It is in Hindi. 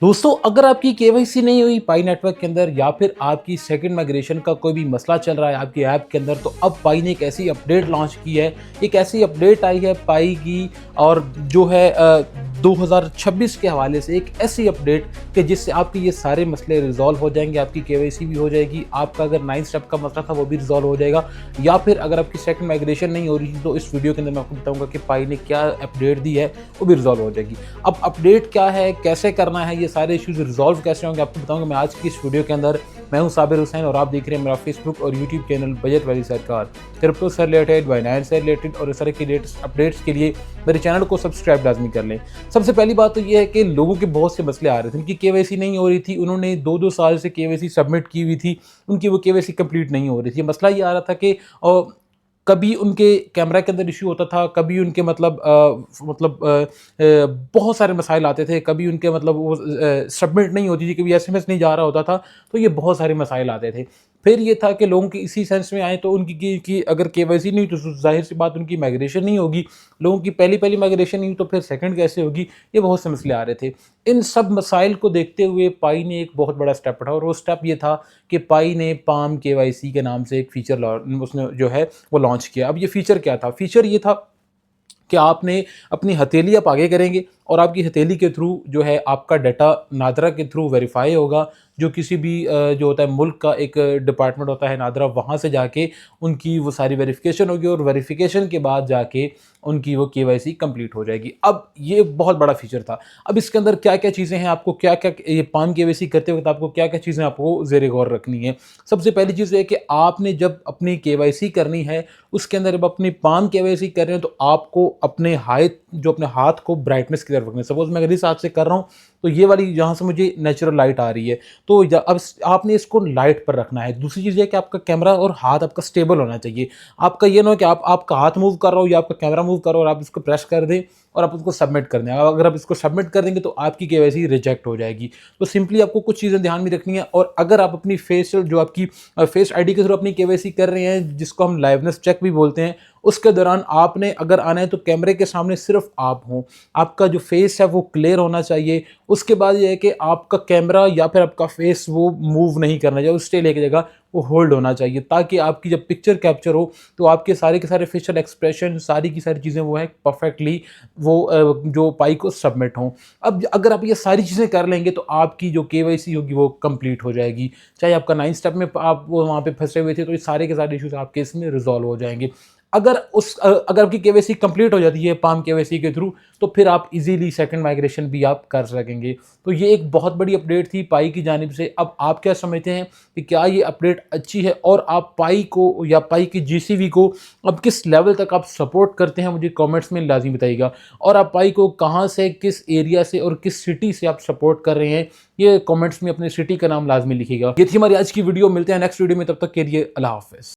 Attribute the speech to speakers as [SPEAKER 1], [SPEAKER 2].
[SPEAKER 1] दोस्तों, अगर आपकी केवाईसी नहीं हुई पाई नेटवर्क के अंदर या फिर आपकी सेकंड माइग्रेशन का कोई भी मसला चल रहा है आपकी ऐप के अंदर, तो अब पाई ने एक ऐसी अपडेट लॉन्च की है। एक ऐसी अपडेट आई है पाई की, और जो है 2026 के हवाले से एक ऐसी अपडेट कि जिससे आपके ये सारे मसले रिजॉल्व हो जाएंगे। आपकी केवाईसी भी हो जाएगी, आपका अगर 9 स्टेप का मसला था वो भी रिजॉल्व हो जाएगा। या फिर अगर आपकी सेकंड माइग्रेशन नहीं हो रही थी, तो इस वीडियो के अंदर मैं आपको बताऊंगा कि पाई ने क्या अपडेट दी है, वो भी रिजॉल्व हो जाएगी। अब अपडेट क्या है, कैसे करना है, ये सारे इश्यूज रिजॉल्व कैसे होंगे, आपको बताऊंगा मैं आज की इस वीडियो के अंदर। मैं हूं साबिर हुसैन और आप देख रहे हैं मेरा फेसबुक और यूट्यूब चैनल बजट वाली सरकार। क्रिप्टो से रिलेटेड, बाइनेंस से रिलेटेड और इस तरह की लेटेस्ट अपडेट्स के लिए मेरे चैनल को सब्सक्राइब लाजमी कर लें। सबसे पहली बात तो ये है कि लोगों के बहुत से मसले आ रहे थे, उनकी केवाईसी नहीं हो रही थी। उन्होंने 2-2 साल से केवाईसी सबमिट की हुई थी, उनकी वो केवाईसी कंप्लीट नहीं हो रही थी। मसला ये आ रहा था कि कभी उनके कैमरा के अंदर इश्यू होता था, कभी उनके बहुत सारे मसाइल आते थे, कभी उनके वो सबमिट नहीं होती थी, कभी एसएमएस नहीं जा रहा होता था। तो ये बहुत सारे मसाइल आते थे। फिर ये था कि लोगों की इसी सेंस में आए, तो उनकी की अगर केवाईसी नहीं हुई तो जाहिर सी बात उनकी माइग्रेशन नहीं होगी। लोगों की पहली माइग्रेशन नहीं हुई तो फिर सेकंड कैसे होगी। ये बहुत से मसले आ रहे थे। इन सब मसाइल को देखते हुए पाई ने एक बहुत बड़ा स्टेप उठाया, और वो स्टेप ये था कि पाई ने पाम केवाईसी के नाम से एक फीचर उसने जो है वो लॉन्च किया। अब ये फीचर क्या था? फीचर ये था कि आपने अपनी हथेली आप आगे करेंगे और आपकी हथेली के थ्रू जो है आपका डाटा नादरा के थ्रू वेरीफाई होगा। जो किसी भी जो होता है मुल्क का एक डिपार्टमेंट होता है नादरा, वहाँ से जाके उनकी वो सारी वेरिफिकेशन होगी, और वेरिफिकेशन के बाद जाके उनकी वो केवाईसी कंप्लीट हो जाएगी। अब ये बहुत बड़ा फीचर था। अब इसके अंदर क्या क्या चीज़ें हैं, आपको क्या क्या ये पाम केवाईसी करते वक्त आपको क्या क्या चीज़ें आपको ज़ेरे गौर रखनी है। सबसे पहली चीज़ है कि आपने जब अपनी केवाईसी करनी है, उसके अंदर जब अपनी पाम केवाईसी कर रहे हैं, तो आपको अपने अपने हाथ को ब्राइटनेस की तरफ रखना है। सपोज मैं अगर इस हाथ से कर रहा हूँ, तो ये वाली जहाँ से मुझे नेचुरल लाइट आ रही है, तो अब आपने इसको लाइट पर रखना है। दूसरी चीज़ है कि आपका कैमरा और हाथ आपका स्टेबल होना चाहिए। आपका ये ना हो कि आपका हाथ मूव कर रहा हो या आपका कैमरा मूव कर रहा हो और आप इसको प्रेस कर दें और आप उसको सबमिट कर दें। अगर आप इसको सबमिट कर देंगे तो आपकी केवाईसी रिजेक्ट हो जाएगी। तो सिंपली आपको कुछ चीज़ें ध्यान में रखनी है। और अगर आप अपनी फेशियल जो आपकी फेस आईडी के थ्रू अपनी केवाईसी कर रहे हैं, जिसको हम लाइवनेस चेक भी बोलते हैं, उसके दौरान आपने अगर आना है तो कैमरे के सामने सिर्फ आप हों, आपका जो फेस है वो क्लियर होना चाहिए। उसके बाद ये है कि आपका कैमरा या फिर आपका फेस वो मूव नहीं करना चाहिए, उस स्टिल एक जगह वो होल्ड होना चाहिए, ताकि आपकी जब पिक्चर कैप्चर हो तो आपके सारे के सारे फेशियल एक्सप्रेशन, सारी की सारी चीज़ें वो है परफेक्टली वो जो पाई को सबमिट हों। अब अगर आप ये सारी चीज़ें कर लेंगे तो आपकी जो केवाईसी होगी वो कंप्लीट हो जाएगी। चाहे आपका 9 स्टेप में आप वो वहाँ पे फंसे हुए थे, तो ये सारे के सारे इश्यूज आपके इसमें रिजॉल्व हो जाएंगे। अगर आपकी केवाईसी कंप्लीट हो जाती है पाम केवाईसी के थ्रू, तो फिर आप इजीली सेकंड माइग्रेशन भी आप कर सकेंगे। तो ये एक बहुत बड़ी अपडेट थी पाई की जानिब से। अब आप क्या समझते हैं कि क्या ये अपडेट अच्छी है, और आप पाई को या पाई की जीसीवी को अब किस लेवल तक आप सपोर्ट करते हैं, मुझे कमेंट्स में लाजमी बताइएगा। और आप पाई को कहाँ से, किस एरिया से और किस सिटी से आप सपोर्ट कर रहे हैं, ये कमेंट्स में अपने सिटी का नाम लाजमी लिखिएगा। ये थी हमारी आज की वीडियो। मिलते हैं नेक्स्ट वीडियो में, तब तक के लिए अल्लाह हाफिज़।